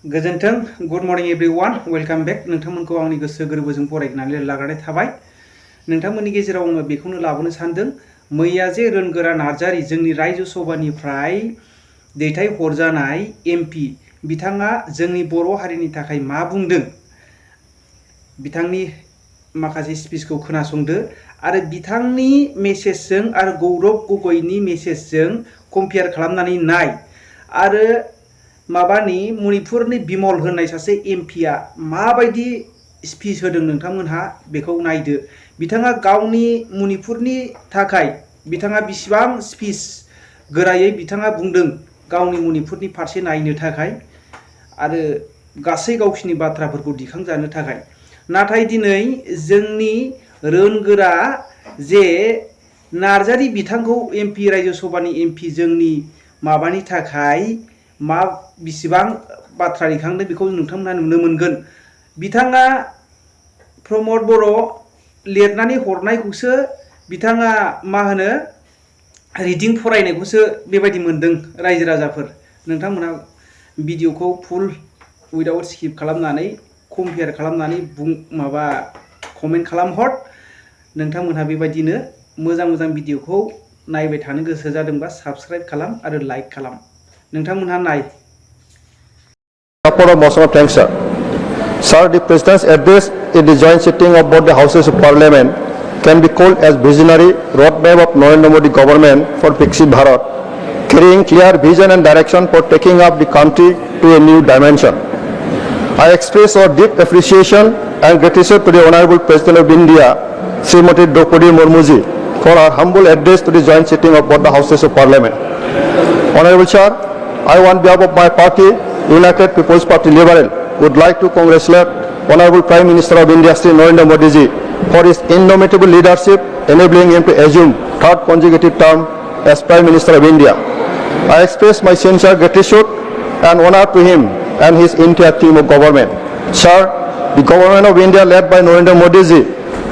गोजोन्थों good morning everyone welcome back नोंथांमोनखौ आंनि गोसो गोरबोजों बरायनानै लाग्रानाय थाबाय। नोंथांमोननि गेजेराव आङो बेखौनो लाबोनो सानदों, मैया जे रोनगोरा नार्जारी जोंनि रायजो सभानिफ्राय दैथायहरजानाय एमपि बिथाङा जोंनि बर' हारिनि थाखाय मा बुंदों, बिथांनि माखासे स्पिचखौ खोनासंदो आरो बिथांनि मेसेजजों आरो गौरव गगৈनि मेसेजजों कम्पेयार खालामनानै नाय आरो माबानि मणिपुरनि बिमल होननाय सासे एमपिआ माबायदि स्पिच होदों नोंथांमोनहा बेखौ नायदो। बिथाङा गावनि मणिपुरनि थाखाय बिथाङा बिसिबां स्पिच गोरायै बिथाङा बुंदों गावनि मणिपुरनि फारसे नायनो थाखाय आरो गासै गावसिनि बाथ्राफोरखौ दिखांजानो थाखाय। नाथाय दिनै जोंनि रोनगोरा जे नार्जारी बिथांखौ एमपि रायजो सभानि एमपि जोंनि माबानि थाखाय मा बिसिबां बाथ्रा दिखांदों बेखौ नोंथांमोना नुनो मोनगोन। बिथाङा प्रमद बर' लिरनानै हरनायखौसो बिथाङा मा होनो रिडिं फरायनायखौसो बेबायदि मोनदों रायजो राजाफोर। नोंथांमोना भिडिअखौ फुल उइदाउट स्किप खालामनानै कम्पेयार खालामनानै माबा कमेन्ट खालामहर। नोंथांमोनहा बेबायदिनो मोजां मोजां भिडिअखौ नायबाय थानो गोसो जादोंबा साबस्क्राइब खालाम आरो लाइक खालाम। नोंथांमोनहा नाय। Thanks, sir. Sir, the President's address in the joint sitting of both the Houses of Parliament can be called as visionary roadmap of Narendra Modi government for Viksit Bharat, carrying clear vision and direction for taking up the country to a new dimension. I express our deep appreciation and gratitude to the Honorable President of India, Srimati Draupadi Murmuji, for her humble address to the joint sitting of both the Houses of Parliament. Honorable Sir, I, on behalf of my party, United People's Party Liberal, would like to congratulate Honorable Prime Minister of India, Sri Narendra Modi ji, for his indomitable leadership, enabling him to assume third consecutive term as Prime Minister of India. I express my sincere gratitude and honor to him and his entire team of government. Sir, the government of India led by Narendra Modi ji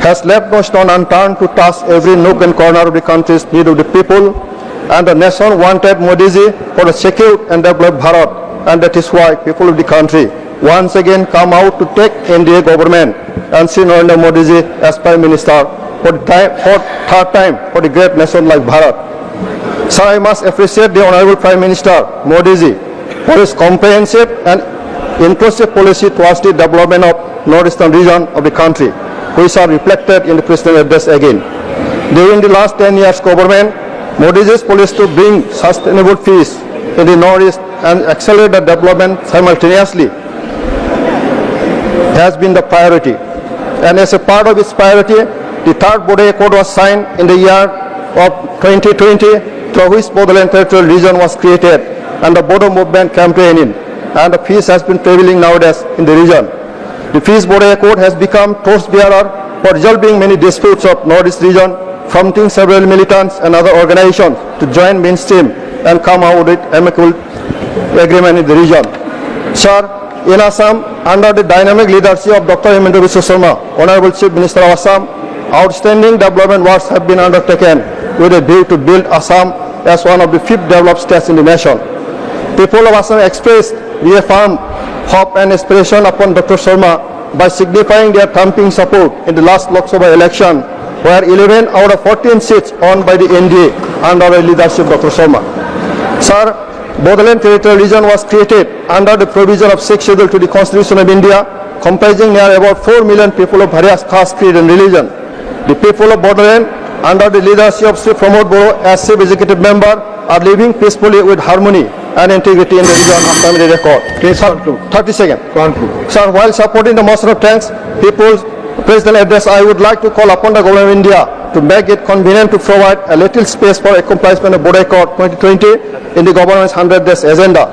has left no stone unturned to touch every nook and corner of the country's need of the people, and the nation wanted Modi ji for a secure and developed Bharat. And that is why people of the country once again come out to take NDA government and see Narendra Modi ji as Prime Minister for the third time for the great nation like Bharat. Sir, I must appreciate the Honorable Prime Minister Modi ji for his comprehensive and inclusive policy towards the development of northeastern region of the country, which are reflected in the President's address again. During the last 10 years government, Modi ji's policy to bring sustainable peace in the northeast and accelerate the development simultaneously has been the priority. And as a part of its priority, the third Bodo Accord was signed in the year of 2020, through which Bodoland Territorial Region was created and the Bodo movement campaigning, and the peace has been prevailing nowadays in the region. The Peace Bodo Accord has become torchbearer for resolving many disputes of Northeast region, prompting several militants and other organizations to join mainstream and come out with amicable agreement in the region. Sir, in Assam, under the dynamic leadership of Dr. Hemendra Biswa Sharma, Honorable Chief Minister of Assam, outstanding development works have been undertaken with a view to build Assam as one of the 5th developed states in the nation. People of Assam expressed reaffirmed hope and aspiration upon Dr. Sharma by signifying their thumping support in the last Lok Sabha election, where 11 out of 14 seats won by the NDA under the leadership of Dr. Sharma. Sir, Bodoland Territorial Region was created under the provision of 6th Schedule to the Constitution of India, comprising near about 4 million people of various caste, creed and religion. The people of Bodoland, under the leadership of Sri Pramod Boro as Chief Executive Member, are living peacefully with harmony and integrity in the region after the record. Please conclude. 30 seconds. Conclude. Sir, while supporting the motion of thanks, People's President address, I would like to call upon the government of India to make it convenient to provide a little space for accomplishment of Bodo Accord 2020 in the government's 100 days agenda.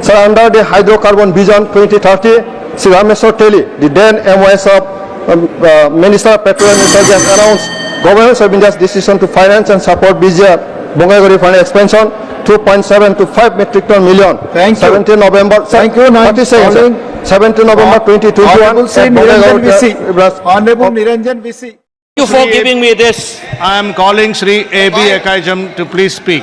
Sir, under the Hydrocarbon Vision 2030, Sri Rameswar Teli, the then MOS of Minister of Petroleum and Energy, has announced Government of India's decision to finance and support BGR Bongaigaon refinery expansion 2.7 to 5 metric ton million. Thank you. 17 November. Thank you. 30 seconds. 17 November 2021. Honorable Niranjan VC. Thank you for giving me this. I am calling Sri A.B. Ekaijam to please speak.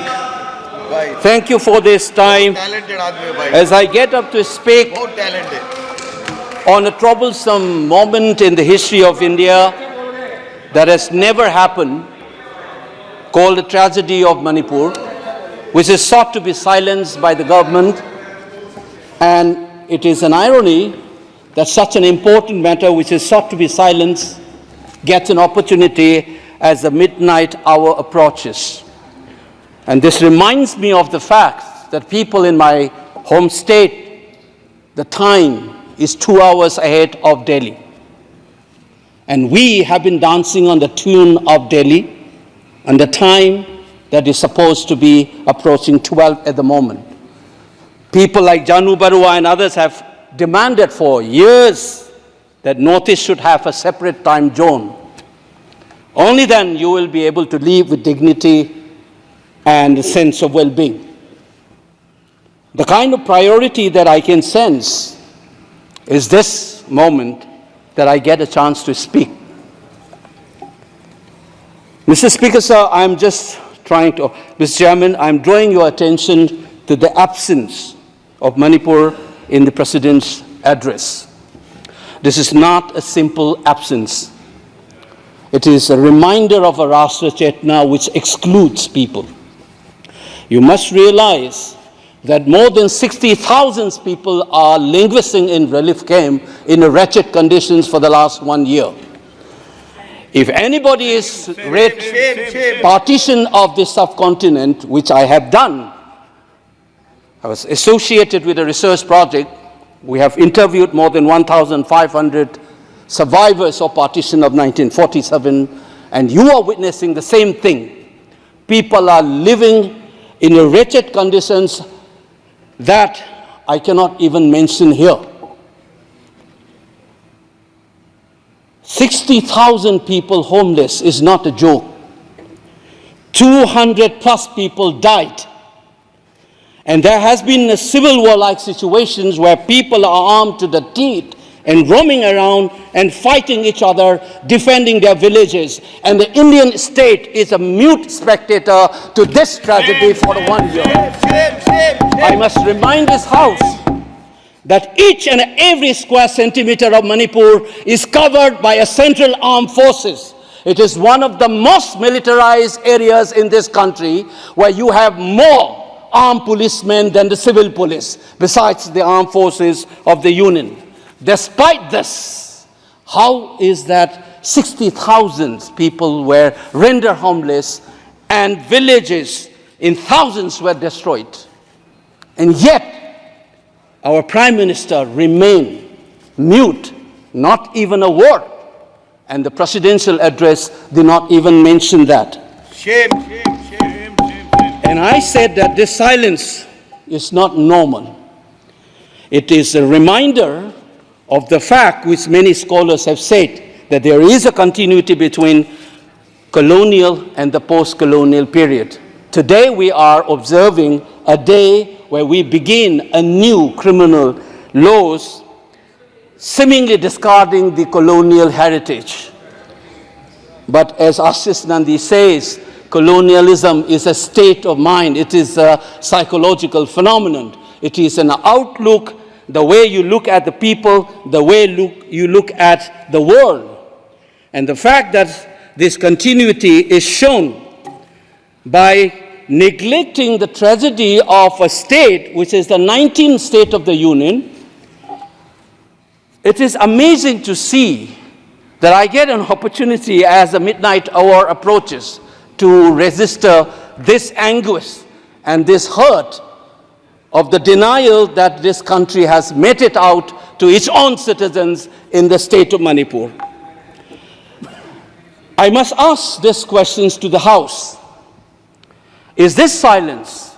Thank you for this time. Talented आदमी है भाई, As I get up to speak बहुत talented. on a troublesome moment in the history of India that has never happened, called the tragedy of Manipur, which is sought to be silenced by the government. And it is an irony that such an important matter which is sought to be silenced gets an opportunity as the midnight hour approaches. And this reminds me of the fact that people in my home state, the time is 2 hours ahead of Delhi. And we have been dancing on the tune of Delhi and the time that is supposed to be approaching 12 at the moment. People like Janu Barua and others have demanded for years that Northeast should have a separate time zone. Only then you will be able to live with dignity and a sense of well-being. The kind of priority that I can sense is this moment that I get a chance to speak. Mr. Speaker, sir, I'm just trying to, Mr. Chairman, I'm drawing your attention to the absence of Manipur in the President's address. This is not a simple absence. It is a reminder of a Rashtra Chetna which excludes people. You must realize that more than 60,000 people are languishing in relief camp in wretched conditions for the last 1 year. If anybody is read partition of this subcontinent, which I have done, I was associated with a research project. We have interviewed more than 1,500 survivors of partition of 1947, and you are witnessing the same thing. People are living in wretched conditions that I cannot even mention here. 60,000 people homeless is not a joke. 200 plus people died. And there has been a civil war-like situations where people are armed to the teeth and roaming around and fighting each other, defending their villages. And the Indian state is a mute spectator to this tragedy for 1 year. I must remind this House that each and every square centimeter of Manipur is covered by a central armed forces. It is one of the most militarized areas in this country where you have more armed policemen than the civil police, besides the armed forces of the Union. Despite this, how is that 60,000 people were rendered homeless and villages in thousands were destroyed? And yet, our Prime Minister remained mute, not even a word. And the presidential address did not even mention that. Shame. And I said that this silence is not normal. It is a reminder of the fact which many scholars have said, that there is a continuity between colonial and the post-colonial period. Today we are observing a day where we begin a new criminal laws, seemingly discarding the colonial heritage. But as Ashish Nandi says, colonialism is a state of mind. It is a psychological phenomenon. It is an outlook, the way you look at the people, the way you look at the world. And the fact that this continuity is shown by neglecting the tragedy of a state, which is the 19th state of the Union. It is amazing to see that I get an opportunity as the midnight hour approaches to register this anguish and this hurt of the denial that this country has meted out to its own citizens in the state of Manipur. I must ask these questions to the House. Is this silence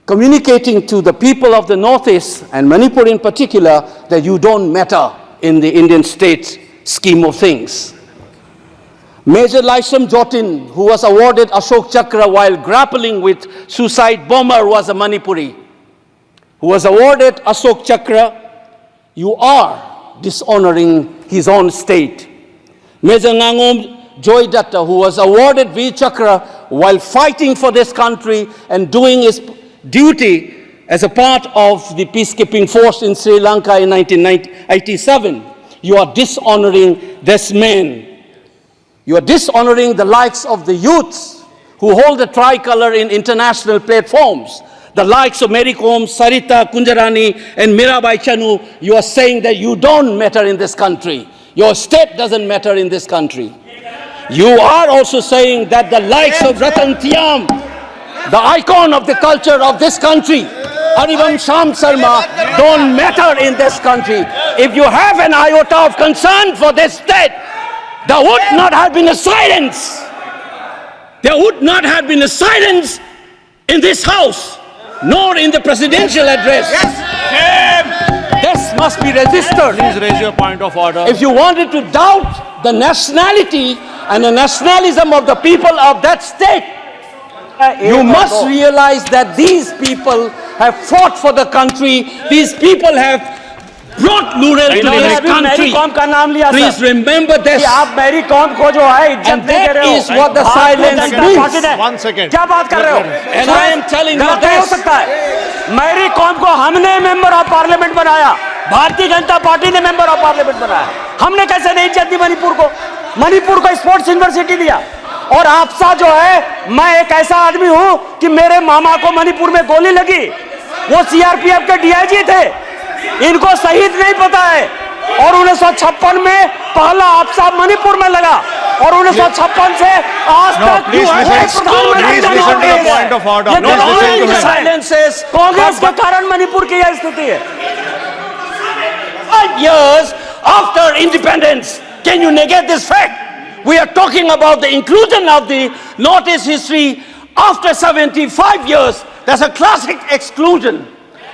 communicating to the people of the Northeast and Manipur in particular that you don't matter in the Indian state scheme of things? Major Laisam Jotin, who was awarded Ashok Chakra while grappling with suicide bomber, was a Manipuri, who was awarded Ashok Chakra. You are dishonoring his own state. Major Ngangom Joy Datta, who was awarded Veer Chakra while fighting for this country and doing his duty as a part of the peacekeeping force in Sri Lanka in 1987. You are dishonoring this man. You are dishonoring the likes of the youths who hold the tricolor in international platforms. The likes of Mary Kom, Sarita Kunjarani, and Mirabai Chanu. You are saying that you don't matter in this country. Your state doesn't matter in this country. You are also saying that the likes of Ratan Thiam, the icon of the culture of this country, Harivam Sham Sharma, don't matter in this country. If you have an iota of concern for this state, there would not have been a silence. There would not have been a silence in this house, nor in the presidential address. This must be registered. Please raise your point of order. If you wanted to doubt the nationality and the nationalism of the people of that state, you must realize that these people have fought for the country. These people have brought Lural to this country. Please remember this. And that is what the silence means. 1 second. क्या बात कर रहे हो? And I am telling you गलत नहीं हो this. सकता है। मैरी कॉम को हमने मेंबर ऑफ पार्लियामेंट बनाया, भारतीय जनता पार्टी ने मेंबर ऑफ पार्लियामेंट बनाया। हमने कैसे नहीं इज्जत दी मणिपुर को? मणिपुर को स्पोर्ट्स यूनिवर्सिटी दिया। और आपसा जो है, मैं एक ऐसा आदमी हूं कि मेरे मामा को मणिपुर में गोली लगी, वो सीआरपीएफ के डीआईजी थे, इनको शहीद नहीं पता है। और 1956 में पहला आपसा मणिपुर में लगा, और 1956 से आज तक कांग्रेस के कारण मणिपुर की यह स्थिति है। 5 years after independence, can you negate this fact? We are talking about the inclusion of the Northeast history after 75 years. That's a classic exclusion.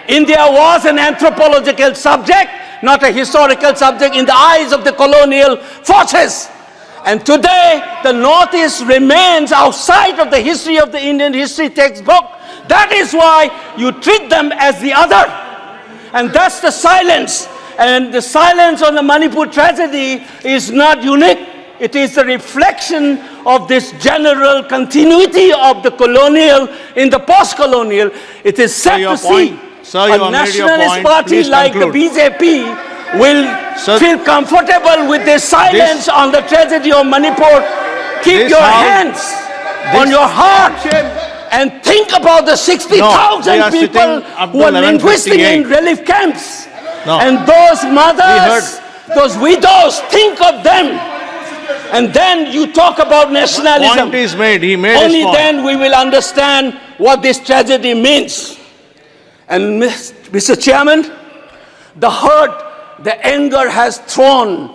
India was an anthropological subject, not a historical subject in the eyes of the colonial forces. And today, the Northeast remains outside of the history of the Indian history textbook. That is why you treat them as the other. And that's the silence. And the silence on the Manipur tragedy is not unique. It is a reflection of this general continuity of the colonial in the post-colonial. It is sad to see a nationalist party like the BJP will feel comfortable with this silence on the tragedy of Manipur. Keep your hands on your heart and think about the 60,000 people who are linguistic in relief camps. And those mothers, those widows, think of them. And then you talk about nationalism. Point is made. He made Only his point. then we will understand what this tragedy means. And Mr. Chairman, the hurt, the anger has thrown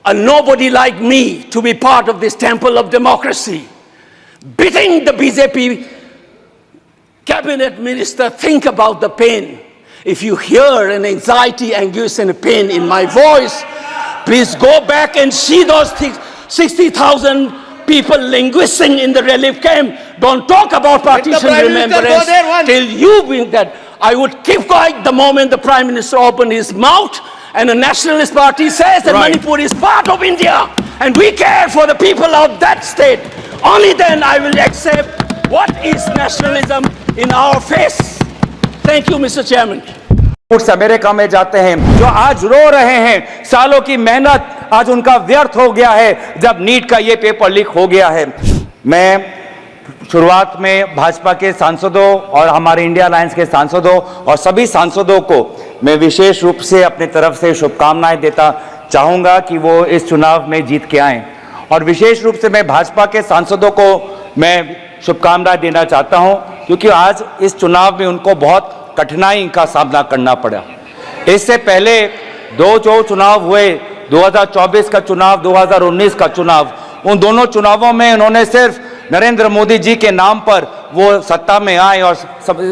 a nobody like me to be part of this temple of democracy. Beating the BJP cabinet minister, think about the pain. If you hear an anxiety, anguish and pain in my voice, please go back and see those 60,000 people linguisting in the relief camp. Don't talk about partition remembrance till you bring that. I would keep quiet the moment the Prime Minister opened his mouth and the Nationalist Party says that Manipur is part of India and we care for the people of that state. Only then I will accept what is nationalism in our face. Thank you, Mr. Chairman. America में जाते हैं, जो आज रो रहे हैं, सालों की मेहनत आज उनका व्यर्थ हो गया है जब नीट का ये पेपर लीक हो गया है। मैं शुरुआत में भाजपा के सांसदों और हमारे इंडिया अलायंस के सांसदों और सभी सांसदों को मैं विशेष रूप से अपनी तरफ से शुभकामनाएं देता चाहूँगा कि वो इस चुनाव में जीत के आएँ। और विशेष रूप से मैं भाजपा के सांसदों को मैं शुभकामनाएं देना चाहता हूँ क्योंकि आज इस चुनाव में उनको बहुत कठिनाई का सामना करना पड़ा। इससे पहले दो जो चुनाव हुए, 2024 का चुनाव, 2019 का चुनाव, उन दोनों चुनावों में उन्होंने सिर्फ नरेंद्र मोदी जी के नाम पर वो सत्ता में आए और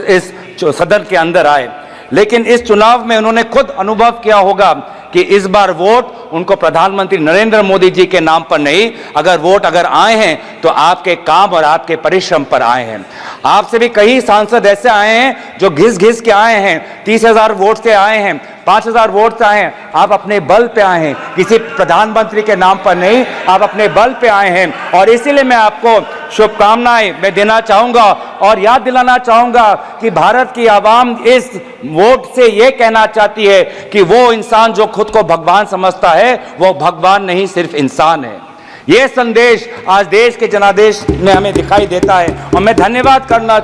इस सदन के अंदर आए, लेकिन इस चुनाव में उन्होंने खुद अनुभव किया होगा कि इस बार वोट उनको प्रधानमंत्री नरेंद्र मोदी जी के नाम पर नहीं, अगर आए हैं तो आपके काम और आपके परिश्रम पर आए हैं। आपसे भी कई सांसद ऐसे आए हैं जो घिस घिस के आए हैं, 30,000 वोट से आए हैं, 5000 वोट से आए हैं, आप अपने बल पे आए हैं, किसी प्रधानमंत्री के नाम पर नहीं, आप अपने बल पे आए हैं। और इसीलिए मैं आपको शुभकामनाएं मैं देना चाहूंगा और याद दिलाना चाहूंगा कि भारत की आवाम इस वोट से यह कहना चाहती है कि वो इंसान जो खुद को भगवान समझता है वो भगवान नहीं, सिर्फ इंसान है। यह संदेश आज देश के जनादेश में हमें दिखाई देता है और मैं धन्यवाद करना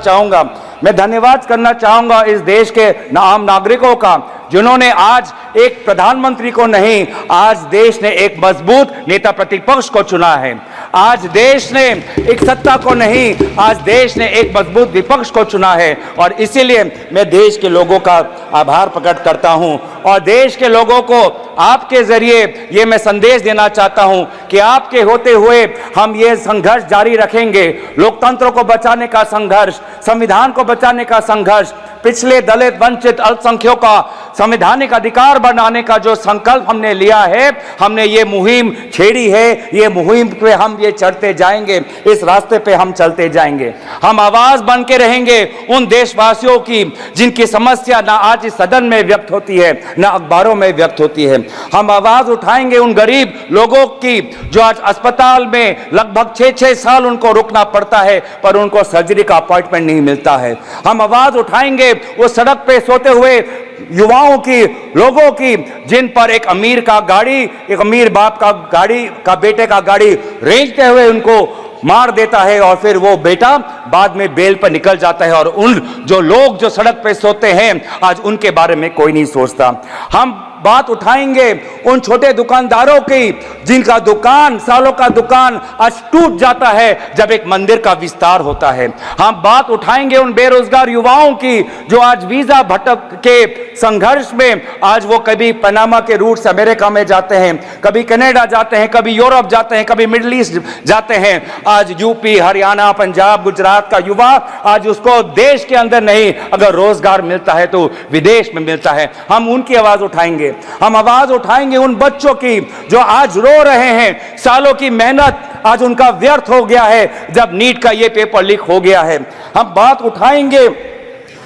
चाहूंगा इस देश के आम नागरिकों का, जिन्होंने आज एक प्रधानमंत्री को नहीं, आज देश ने एक मजबूत नेता प्रतिपक्ष को चुना है। आज देश ने एक सत्ता को नहीं, आज देश ने एक मजबूत विपक्ष को चुना है। और इसीलिए मैं देश के लोगों का आभार प्रकट करता हूं और देश के लोगों को आपके जरिए ये मैं संदेश देना चाहता हूं कि आपके होते हुए हम ये संघर्ष जारी रखेंगे। लोकतंत्र को बचाने का संघर्ष, संविधान को बचाने का संघर्ष, पिछले दलित वंचित अल्पसंख्यकों का संवैधानिक अधिकार बनाने का जो संकल्प हमने लिया है, हमने ये मुहिम छेड़ी है, ये मुहिम पे हम ये चढ़ते जाएंगे, इस रास्ते पे हम चलते जाएंगे। हम आवाज बन के रहेंगे उन देशवासियों की जिनकी समस्या ना आज इस सदन में व्यक्त होती है ना अखबारों में व्यक्त होती है। हम आवाज उठाएंगे उन गरीब लोगों की जो आज अस्पताल में लगभग 6-6 साल उनको रुकना पड़ता है पर उनको सर्जरी का अपॉइंटमेंट नहीं मिलता है। हम आवाज उठाएंगे वो सड़क पे सोते हुए युवाओं की, लोगों की, जिन पर एक अमीर का गाड़ी, एक अमीर बाप का गाड़ी का बेटे का गाड़ी रेंजते हुए उनको मार देता है और फिर वो बेटा बाद में बेल पर निकल जाता है और उन जो लोग जो सड़क पे सोते हैं आज उनके बारे में कोई नहीं सोचता। हम बात उठाएंगे उन छोटे दुकानदारों की जिनका दुकान, सालों का दुकान आज टूट जाता है जब एक मंदिर का विस्तार होता है। हम बात उठाएंगे उन बेरोजगार युवाओं की जो आज वीजा भटक के संघर्ष में आज वो कभी पनामा के रूट से अमेरिका में जाते हैं, कभी कनाडा जाते हैं, कभी यूरोप जाते हैं, कभी मिडिल ईस्ट जाते हैं। आज यूपी, हरियाणा, पंजाब, गुजरात का युवा आज उसको देश के अंदर नहीं, अगर रोजगार मिलता है तो विदेश में मिलता है। हम उनकी आवाज उठाएंगे। हम आवाज उठाएंगे उन बच्चों की जो आज रो रहे हैं, सालों की मेहनत आज उनका व्यर्थ हो गया है जब नीट का ये पेपर लीक हो गया है। हम बात उठाएंगे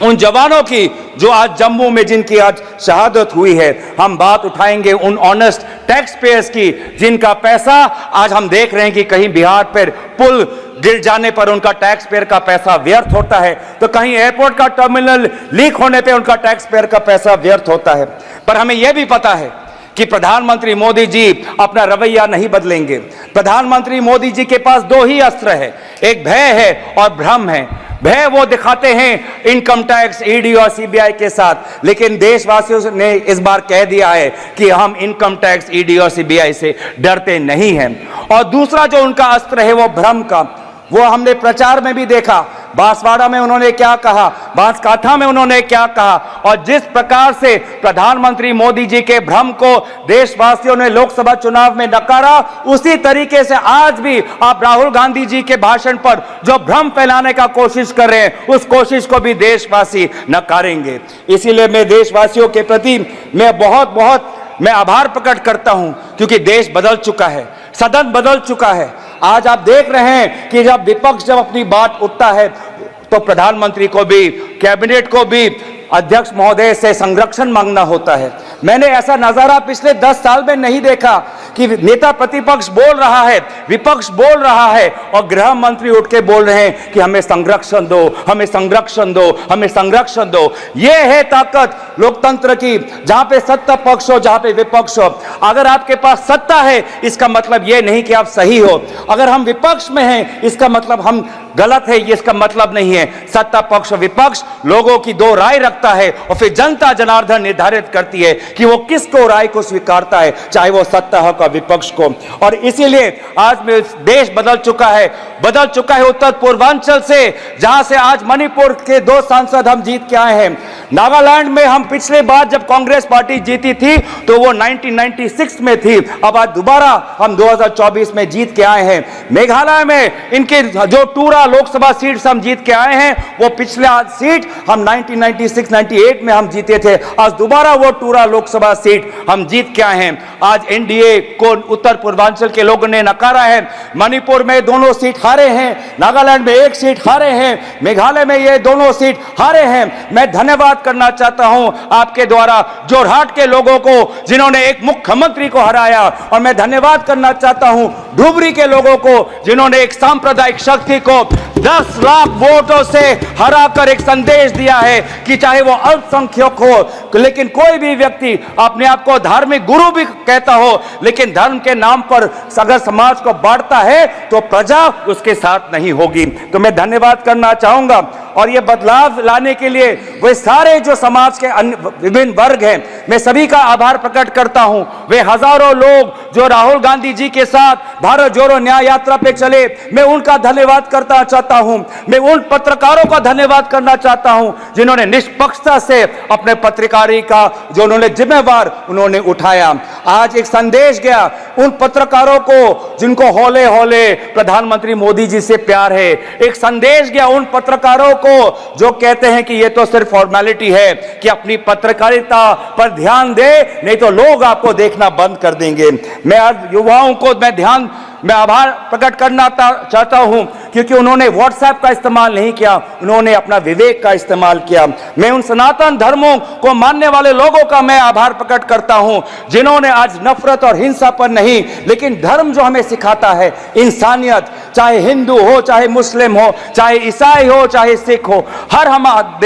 उन जवानों की जो आज जम्मू में जिनकी आज शहादत हुई है। हम बात उठाएंगे उन ऑनेस्ट टैक्स पेयर्स की जिनका पैसा आज हम देख रहे हैं कि कहीं बिहार पर पुल गिर जाने पर उनका टैक्स पेयर का पैसा व्यर्थ होता है, तो कहीं एयरपोर्ट का टर्मिनल लीक होने पे उनका टैक्स पेयर का पैसा व्यर्थ होता है। पर हमें यह भी पता है कि प्रधानमंत्री मोदी जी अपना रवैया नहीं बदलेंगे। प्रधानमंत्री मोदी जी के पास दो ही अस्त्र है, एक भय है और भ्रम है। भय वो दिखाते हैं इनकम टैक्स, ईडी और सीबीआई के साथ, लेकिन देशवासियों ने इस बार कह दिया है कि हम इनकम टैक्स, ईडी और सीबीआई से डरते नहीं हैं। और दूसरा जो उनका अस्त्र है वो भ्रम का, वो हमने प्रचार में भी देखा। बांसवाड़ा में उन्होंने क्या कहा, बांसकाठा में उन्होंने क्या कहा, और जिस प्रकार से प्रधानमंत्री मोदी जी के भ्रम को देशवासियों ने लोकसभा चुनाव में नकारा, उसी तरीके से आज भी आप राहुल गांधी जी के भाषण पर जो भ्रम फैलाने का कोशिश कर रहे हैं, उस कोशिश को भी देशवासी नकारेंगे। इसीलिए मैं देशवासियों के प्रति मैं आभार प्रकट करता हूं, क्योंकि देश बदल चुका है, सदन बदल चुका है। आज आप देख रहे हैं कि जब विपक्ष जब अपनी बात उठता है तो प्रधानमंत्री को भी, कैबिनेट को भी अध्यक्ष महोदय से संरक्षण मांगना होता है। मैंने ऐसा नजारा पिछले 10 साल में नहीं देखा कि नेता प्रतिपक्ष बोल रहा है, विपक्ष बोल रहा है और गृह मंत्री उठ के बोल रहे हैं कि हमें संरक्षण दो, हमें संरक्षण दो, हमें संरक्षण दो। यह है ताकत लोकतंत्र की, जहां पे सत्ता पक्ष हो, जहां पे विपक्ष हो। अगर आपके पास सत्ता है इसका मतलब यह नहीं कि आप सही हो, अगर हम विपक्ष में हैं इसका मतलब हम गलत है, ये इसका मतलब नहीं है। सत्ता पक्ष और विपक्ष लोगों की दो राय रखता है और फिर जनता जनार्दन निर्धारित करती है कि वो किसको राय को स्वीकारता है, चाहे वो सत्ता हो का विपक्ष को। और इसीलिए आज में देश बदल चुका है उत्तर पूर्वांचल से, जहां से आज मणिपुर के 2 सांसद हम जीत के आए हैं। नागालैंड में हम पिछले बार जब कांग्रेस पार्टी जीती थी तो वो 1996 में थी, अब आज दोबारा हम 2024 में जीत के आए हैं। मेघालय में इनके जो टूरा लोकसभा सीट हम जीत के आए हैं, वो पिछला सीट हम 1996-98 में हम जीते थे, आज दोबारा वो टूरा लोक लोकसभा सीट हम जीत के आए हैं। आज एनडीए को उत्तर पूर्वांचल के लोगों ने नकारा है। मणिपुर में दोनों सीट हारे हैं, नागालैंड में एक सीट हारे हैं, मेघालय में ये दोनों सीट हारे हैं। मैं धन्यवाद करना चाहता हूं आपके द्वारा जोरहाट के लोगों को जिन्होंने एक मुख्यमंत्री को हराया, और मैं धन्यवाद करना चाहता हूं धुबरी के लोगों को जिन्होंने एक सांप्रदायिक शक्ति को 10 लाख वोटों से हराकर एक संदेश दिया है कि चाहे वो अल्पसंख्यक हो, लेकिन कोई भी व्यक्ति अपने आप को धार्मिक गुरु भी कहता हो, लेकिन धर्म के नाम पर अगर समाज को बांटता है तो प्रजा उसके साथ नहीं होगी। तो मैं धन्यवाद करना चाहूंगा, और ये बदलाव लाने के लिए वे सारे जो समाज के विभिन्न वर्ग हैं, मैं सभी का आभार प्रकट करता हूं। वे हजारों लोग जो राहुल गांधी जी के साथ भारत जोड़ो न्याय यात्रा पे चले, मैं उनका धन्यवाद करना चाहता हूं। मैं उन पत्रकारों का धन्यवाद करना चाहता हूं जिन्होंने निष्पक्षता से अपने पत्रकारी का जो उन्होंने जिम्मेवार उन्होंने उठाया। आज एक संदेश गया उन पत्रकारों को जिनको हौले हौले प्रधानमंत्री मोदी जी से प्यार है। एक संदेश गया उन पत्रकारों को जो कहते हैं कि ये तो सिर्फ फॉर्मेलिटी है, कि अपनी पत्रकारिता पर ध्यान दे, नहीं तो लोग आपको देखना बंद कर देंगे। मैं आज युवाओं को मैं आभार प्रकट करना चाहता हूं क्योंकि उन्होंने व्हाट्सएप का इस्तेमाल नहीं किया, उन्होंने अपना विवेक का इस्तेमाल किया। मैं उन सनातन धर्मों को मानने वाले लोगों का मैं आभार प्रकट करता हूं जिन्होंने आज नफरत और हिंसा पर नहीं, लेकिन धर्म जो हमें सिखाता है इंसानियत, चाहे हिंदू हो, चाहे मुस्लिम हो, चाहे ईसाई हो, चाहे सिख हो, हर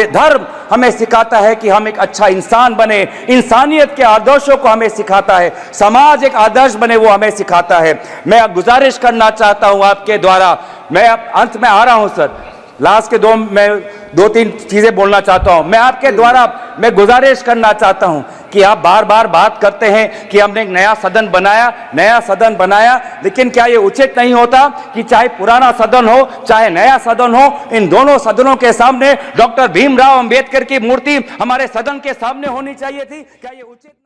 धर्म हमें सिखाता है कि हम एक अच्छा इंसान बने। इंसानियत के आदर्शों को हमें सिखाता है, समाज एक आदर्श बने वो हमें सिखाता है। मैं गुजारिश करना चाहता हूं आपके द्वारा, मैं अब अंत में आ रहा हूं सर, लास्ट के मैं 2-3 चीजें बोलना चाहता हूं। मैं आपके द्वारा मैं गुजारिश करना चाहता हूं कि आप बार बार बात करते हैं कि हमने एक नया सदन बनाया, लेकिन क्या यह उचित नहीं होता कि चाहे पुराना सदन हो चाहे नया सदन हो, इन दोनों सदनों के सामने डॉक्टर भीमराव अंबेडकर की मूर्ति हमारे सदन के सामने होनी चाहिए थी? क्या यह उचित